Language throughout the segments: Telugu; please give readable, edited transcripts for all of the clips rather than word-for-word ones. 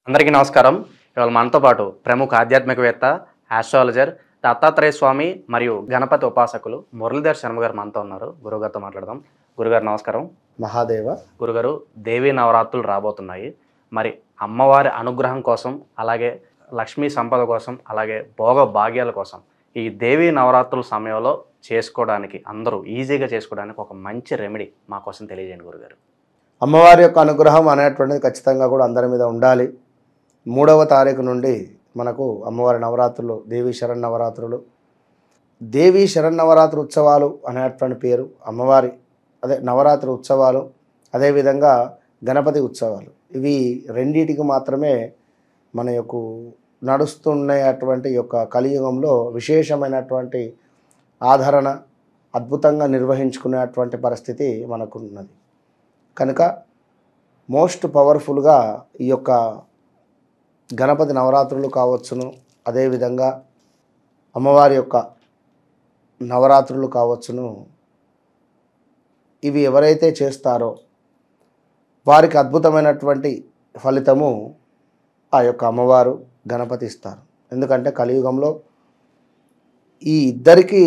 అందరికీ నమస్కారం. ఇవాళ మనతో పాటు ప్రముఖ ఆధ్యాత్మికవేత్త, ఆస్ట్రాలజర్ దత్తాత్రేయ స్వామి మరియు గణపతి ఉపాసకులు మురళీధర్ శర్మ గారు మనతో ఉన్నారు. గురుగారితో మాట్లాడదాం. గురుగారు నమస్కారం. మహాదేవ. గురుగారు, దేవీ నవరాత్రులు రాబోతున్నాయి. మరి అమ్మవారి అనుగ్రహం కోసం, అలాగే లక్ష్మీ సంపద కోసం, అలాగే భోగ భాగ్యాల కోసం ఈ దేవీ నవరాత్రుల సమయంలో చేసుకోవడానికి, అందరూ ఈజీగా చేసుకోవడానికి ఒక మంచి రెమెడీ మా కోసం తెలియజేయండి గురుగారు. అమ్మవారి యొక్క అనుగ్రహం అనేటువంటిది ఖచ్చితంగా కూడా అందరి మీద ఉండాలి. 3వ తారీఖు నుండి మనకు అమ్మవారి నవరాత్రులు, దేవీ శరన్నవరాత్రులు. దేవీ శరన్నవరాత్రి ఉత్సవాలు అనేటువంటి పేరు అమ్మవారి నవరాత్రి ఉత్సవాలు. అదేవిధంగా గణపతి ఉత్సవాలు. ఇవి రెండిటికి మాత్రమే మన యొక్క నడుస్తున్నటువంటి యొక్క కలియుగంలో విశేషమైనటువంటి ఆదరణ, అద్భుతంగా నిర్వహించుకునేటువంటి పరిస్థితి మనకు ఉన్నది. కనుక మోస్ట్ పవర్ఫుల్గా ఈ యొక్క గణపతి నవరాత్రులు కావచ్చును, అదేవిధంగా అమ్మవారి యొక్క నవరాత్రులు కావచ్చును, ఇవి ఎవరైతే చేస్తారో వారికి అద్భుతమైనటువంటి ఫలితము ఆ యొక్క అమ్మవారు గణపతి ఇస్తారు. ఎందుకంటే కలియుగంలో ఈ ఇద్దరికి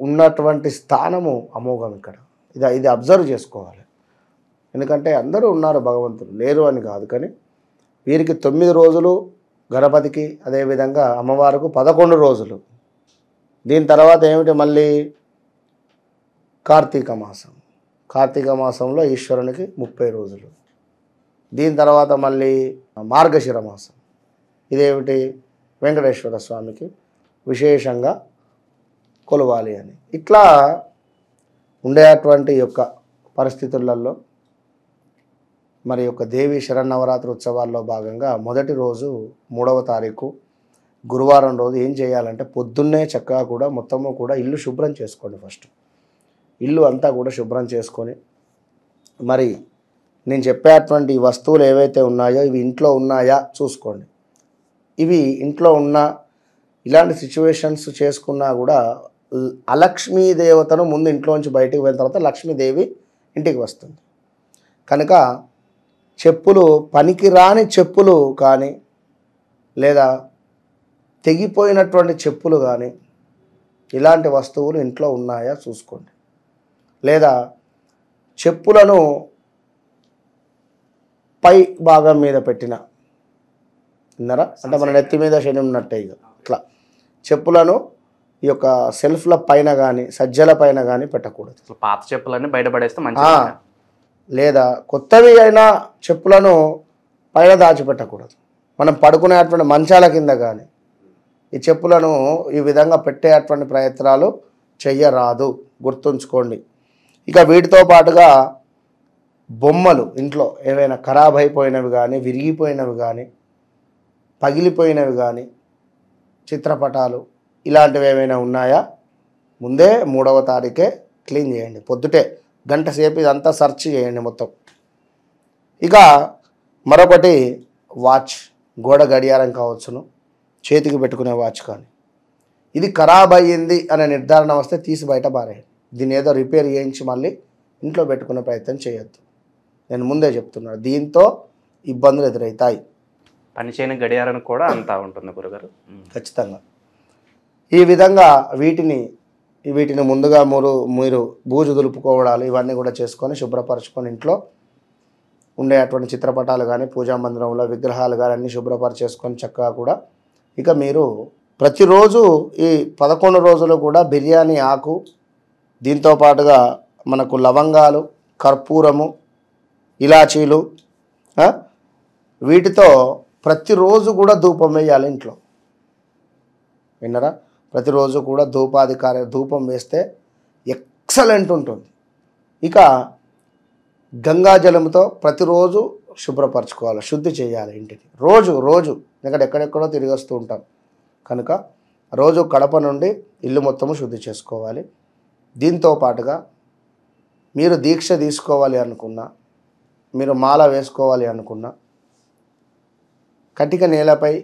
ఉన్నటువంటి స్థానము అమోఘం. ఇక్కడ ఇది అబ్జర్వ్ చేసుకోవాలి. ఎందుకంటే అందరూ ఉన్నారు, భగవంతుడు లేరు అని కాదు, కానీ వీరికి 9 రోజులు, గణపతికి అదేవిధంగా అమ్మవారికి 11 రోజులు. దీని తర్వాత ఏమిటి, మళ్ళీ కార్తీక మాసం. కార్తీక మాసంలో ఈశ్వరునికి 30 రోజులు. దీని తర్వాత మళ్ళీ మార్గశిర మాసం. ఇదేమిటి, వెంకటేశ్వర స్వామికి విశేషంగా కొలవాలి అని. ఇట్లా ఉండేటువంటి యొక్క పరిస్థితులలో మరి యొక్క దేవీ శరన్నవరాత్రి ఉత్సవాల్లో భాగంగా మొదటి రోజు 3వ తారీఖు గురువారం రోజు ఏం చేయాలంటే, పొద్దున్నే చక్కగా కూడా మొత్తము కూడా ఇల్లు శుభ్రం చేసుకోండి. ఫస్ట్ ఇల్లు అంతా కూడా శుభ్రం చేసుకొని, మరి నేను చెప్పేటువంటి వస్తువులు ఏవైతే ఉన్నాయో ఇవి ఇంట్లో ఉన్నాయా చూసుకోండి. ఇవి ఇంట్లో ఉన్నా, ఇలాంటి సిచ్యువేషన్స్ చేసుకున్నా కూడా అలక్ష్మీ దేవతను ముందు ఇంట్లోంచి బయటికి పోయిన తర్వాత లక్ష్మీదేవి ఇంటికి వస్తుంది. కనుక చెప్పులు, పనికిరాని చెప్పులు కానీ, లేదా తెగిపోయినటువంటి చెప్పులు కానీ, ఇలాంటి వస్తువులు ఇంట్లో ఉన్నాయా చూసుకోండి. లేదా చెప్పులను పై భాగం మీద పెట్టిన, విన్నారా, అంటే మన నెత్తి మీద శని ఉన్నట్టే. ఇక ఇట్లా చెప్పులను ఈ యొక్క సెల్ఫ్ల పైన కానీ, సజ్జల పైన కానీ పెట్టకూడదు. పాత చెప్పులన్నీ బయటపడేస్తే మంచిది. లేదా కొత్తవి అయినా చెప్పులను పైన దాచిపెట్టకూడదు. మనం పడుకునేటువంటి మంచాల కింద కానీ ఈ చెప్పులను ఈ విధంగా పెట్టేటువంటి ప్రయత్నాలు చెయ్యరాదు, గుర్తుంచుకోండి. ఇక వీటితో పాటుగా బొమ్మలు, ఇంట్లో ఏవైనా ఖరాబ్ అయిపోయినవి కానీ, విరిగిపోయినవి కానీ, పగిలిపోయినవి కానీ, చిత్రపటాలు ఇలాంటివి ఏమైనా ఉన్నాయా ముందే 3వ తారీఖే క్లీన్ చేయండి. పొద్దుటే గంట సేపు ఇదంతా సెర్చ్ చేయండి మొత్తం. ఇక మరొకటి వాచ్, గోడ గడియారం కావచ్చును, చేతికి పెట్టుకునే వాచ్ కానీ, ఇది ఖరాబ్ అయ్యింది అనే నిర్ధారణ వస్తే తీసి బయట పారేయండి. దీన్ని ఏదో రిపేర్ చేయించి మళ్ళీ ఇంట్లో పెట్టుకునే ప్రయత్నం చేయొద్దు. నేను ముందే చెప్తున్నాను, దీంతో ఇబ్బందులు ఎదురవుతాయి. పనిచేయని గడియారానికి కూడా అంతా ఉంటుంది గురుగారు. ఖచ్చితంగా ఈ విధంగా వీటిని ముందుగా మీరు బూజు దులుపుకోవడాలు ఇవన్నీ కూడా చేసుకొని శుభ్రపరచుకొని, ఇంట్లో ఉండేటువంటి చిత్రపటాలు కానీ, పూజా మందిరంలో విగ్రహాలు కానీ అన్నీ శుభ్రపరచేసుకొని చక్కగా కూడా ఇక మీరు ప్రతిరోజు ఈ 11 రోజులు కూడా బిర్యానీ ఆకు, దీంతో పాటుగా మనకు లవంగాలు, కర్పూరము, ఇలాచీలు, వీటితో ప్రతిరోజు కూడా ధూపం వేయాలి ఇంట్లో. విన్నరా, ప్రతిరోజు కూడా ధూపం వేస్తే ఎక్సలెంట్ ఉంటుంది. ఇక గంగాజలంతో ప్రతిరోజు శుభ్రపరచుకోవాలి, శుద్ధి చేయాలి ఇంటిని రోజు. ఎందుకంటే ఎక్కడెక్కడో తిరిగి వస్తూ ఉంటాం కనుక రోజు కడప నుండి ఇల్లు మొత్తము శుద్ధి చేసుకోవాలి. దీంతో పాటుగా మీరు దీక్ష తీసుకోవాలి అనుకున్నా, మీరు మాల వేసుకోవాలి అనుకున్నా, కటిక నేలపై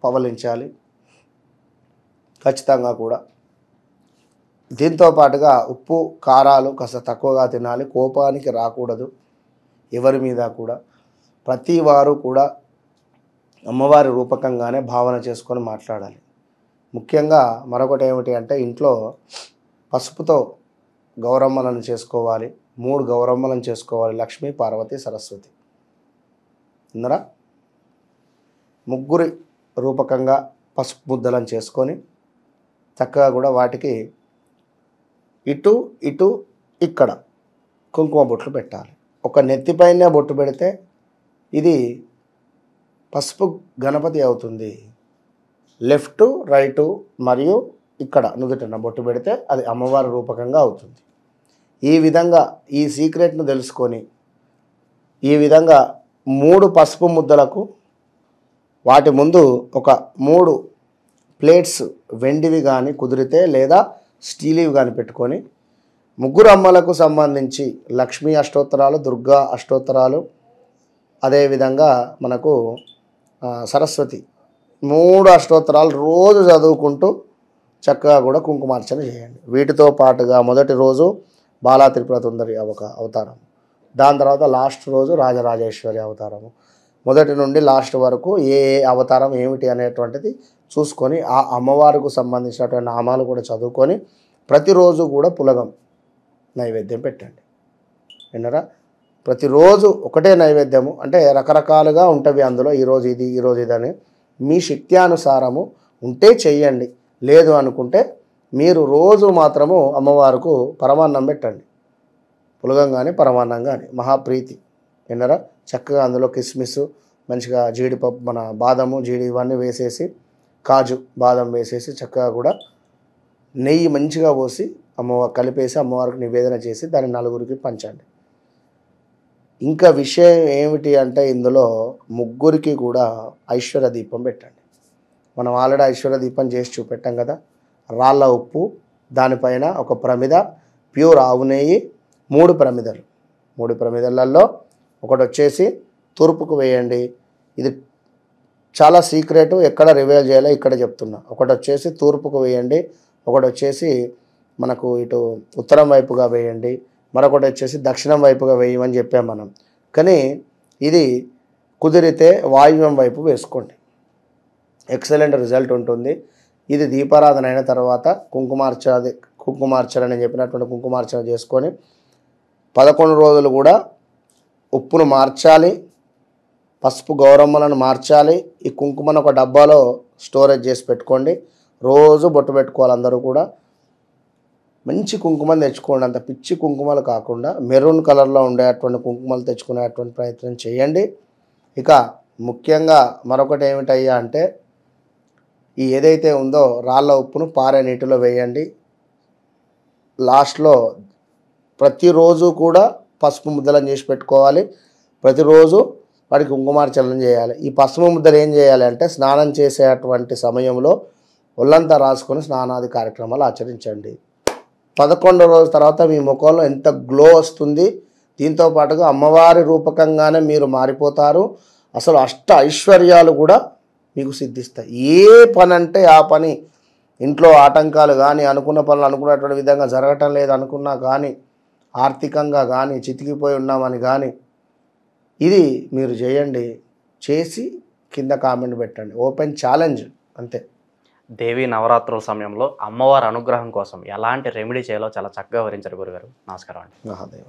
పవలించాలి ఖచ్చితంగా కూడా. దీంతో పాటుగా ఉప్పు కారాలు కాస్త తక్కువగా తినాలి, కోపానికి రాకూడదు ఎవరి మీద కూడా. ప్రతి వారు కూడా అమ్మవారి రూపకంగానే భావన చేసుకొని మాట్లాడాలి. ముఖ్యంగా మరొకటి ఏమిటి అంటే ఇంట్లో పసుపుతో గౌరమ్మలను చేసుకోవాలి. 3 గౌరమ్మలను చేసుకోవాలి. లక్ష్మీ, పార్వతి, సరస్వతి. ఇందరా ముగ్గురి రూపకంగా పసుపు ముద్దలను చేసుకొని చక్కగా కూడా వాటికి ఇటు ఇటు ఇక్కడ కుంకుమ బొట్లు పెట్టాలి. ఒక నెత్తిపైనే బొట్టు పెడితే ఇది పసుపు గణపతి అవుతుంది. లెఫ్ట్ రైటు మరియు ఇక్కడ నుదుటిన బొట్టు పెడితే అది అమ్మవారి రూపకంగా అవుతుంది. ఈ విధంగా ఈ సీక్రెట్ను తెలుసుకొని ఈ విధంగా 3 పసుపు ముద్దలకు వాటి ముందు ఒక 3 ప్లేట్స్ వెండివి కానీ కుదిరితే లేదా స్టీలివి కానీ పెట్టుకొని ముగ్గురు అమ్మలకు సంబంధించి లక్ష్మీ అష్టోత్తరాలు, దుర్గా అష్టోత్తరాలు, అదేవిధంగా మనకు సరస్వతి 3 అష్టోత్తరాలు రోజు చదువుకుంటూ చక్కగా కూడా కుంకుమార్చన చేయండి. వీటితో పాటుగా మొదటి రోజు బాలా త్రిపుర సుందరి అవతారం, దాని తర్వాత లాస్ట్ రోజు రాజరాజేశ్వరి అవతారము, మొదటి నుండి లాస్ట్ వరకు ఏ అవతారం ఏమిటి అనేటువంటిది చూసుకొని ఆ అమ్మవారికి సంబంధించినటువంటి నామాలు కూడా చదువుకొని ప్రతిరోజు కూడా పులగం నైవేద్యం పెట్టండి. విన్నారా? ప్రతిరోజు ఒకటే నైవేద్యము అంటే రకరకాలుగా ఉంటవి అందులో, ఈరోజు ఇది ఈరోజు ఇది అని మీ శక్త్యానుసారము ఉంటే చెయ్యండి. లేదు అనుకుంటే మీరు రోజు మాత్రము అమ్మవారికి పరమాన్నం పెట్టండి. పులగం కానీ పరమాన్నం కానీ మహాప్రీతి. విన్నారా? చక్కగా అందులో కిస్మిస్, మంచిగా జీడిపప్పు, మన బాదము, జీడి ఇవన్నీ వేసేసి, కాజు బాదం వేసేసి చక్కగా కూడా నెయ్యి మంచిగా పోసి కలిపేసి అమ్మవారికి నివేదన చేసి దాన్ని 4గురికి పంచండి. ఇంకా విషయం ఏమిటి అంటే ఇందులో ముగ్గురికి కూడా ఐశ్వర్య దీపం పెట్టండి. మనం ఆల్రెడీ ఐశ్వర్య దీపం చేసి చూపెట్టాం కదా. రాళ్ళ ఉప్పు, దానిపైన ఒక ప్రమిద ప్యూర్ ఆవు నెయ్యి, 3 ప్రమిదలు, 3 ప్రమిదలలో ఒకటి వచ్చేసి తూర్పుకు వేయండి. ఇది చాలా సీక్రెట్, ఎక్కడ రివీల్ చేయాలో ఇక్కడ చెప్తున్నా. ఒకటి వచ్చేసి తూర్పుకు వేయండి, ఒకటి వచ్చేసి మనకు ఇటు ఉత్తరం వైపుగా వేయండి, మరొకటి వచ్చేసి దక్షిణం వైపుగా వేయమని చెప్పాం మనం. కానీ ఇది కుదిరితే వాయువ్యం వైపు వేసుకోండి, ఎక్సలెంట్ రిజల్ట్ ఉంటుంది. ఇది దీపారాధన అయిన తర్వాత కుంకుమార్చన నేను చెప్పినటువంటి కుంకుమార్చన చేసుకొని 11 రోజులు కూడా ఉప్పును మార్చాలి, పసుపు గౌరమ్మలను మార్చాలి. ఈ కుంకుమను ఒక డబ్బాలో స్టోరేజ్ చేసి పెట్టుకోండి. రోజు బొట్టు పెట్టుకోవాలి. అందరూ కూడా మంచి కుంకుమను తెచ్చుకోండి. అంత పిచ్చి కుంకుమలు కాకుండా మెరూన్ కలర్లో ఉండేటువంటి కుంకుమలు తెచ్చుకునేటువంటి ప్రయత్నం చేయండి. ఇక ముఖ్యంగా మరొకటి ఏమిటయ్యా అంటే ఈ ఏదైతే ఉందో రాళ్ళ ఉప్పును పారే నీటిలో వేయండి. లాస్ట్లో ప్రతిరోజు కూడా పసుపు ముద్దలను చేసి పెట్టుకోవాలి. ప్రతిరోజు వాడికి కుంకుమార్చన చేయాలి. ఈ పసుపు ముద్దలు ఏం చేయాలి అంటే స్నానం చేసేటువంటి సమయంలో ఒళ్ళంతా రాసుకొని స్నానాది కార్యక్రమాలు ఆచరించండి. 11 రోజుల తర్వాత మీ ముఖంలో ఎంత గ్లో వస్తుంది. దీంతో పాటుగా అమ్మవారి రూపకంగానే మీరు మారిపోతారు. అసలు అష్ట ఐశ్వర్యాలు కూడా మీకు సిద్ధిస్తాయి. ఏ పని అంటే ఆ పని, ఇంట్లో ఆటంకాలు కానీ, అనుకున్న పనులు అనుకున్నటువంటి విధంగా జరగటం లేదు అనుకున్నా కానీ, ఆర్థికంగా కానీ చితికిపోయి ఉన్నామని కానీ, ఇది మీరు చేయండి. చేసి కింద కామెంట్ పెట్టండి. ఓపెన్ ఛాలెంజ్ అంతే. దేవీ నవరాత్రుల సమయంలో అమ్మవారి అనుగ్రహం కోసం ఎలాంటి రెమెడీ చేయాలో చాలా చక్కగా వివరించారు గురుగారు. నమస్కారం అండి. మహాదేవ.